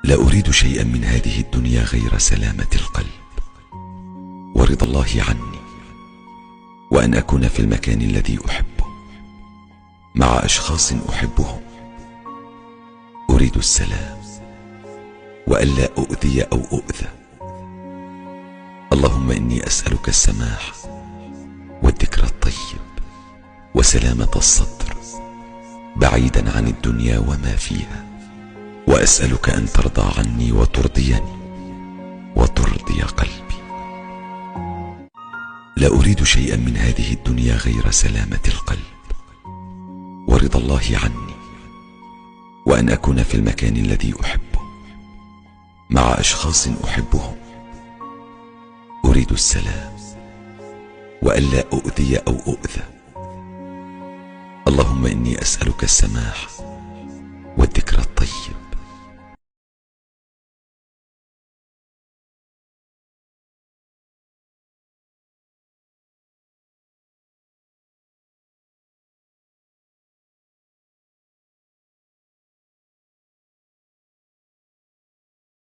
لا أريد شيئا من هذه الدنيا غير سلامة القلب ورضا الله عني، وأن أكون في المكان الذي أحبه مع أشخاص أحبهم. أريد السلام وألا أؤذي أو أؤذى. اللهم إني أسألك السماح والذكر الطيب وسلامة الصدر بعيدا عن الدنيا وما فيها، وأسألك أن ترضى عني وترضيني وترضي قلبي. لا أريد شيئا من هذه الدنيا غير سلامة القلب ورضا الله عني، وأن أكون في المكان الذي أحبه مع أشخاص أحبهم. أريد السلام وألا أؤذي أو أؤذى. اللهم إني أسألك السماح والذكر الطيب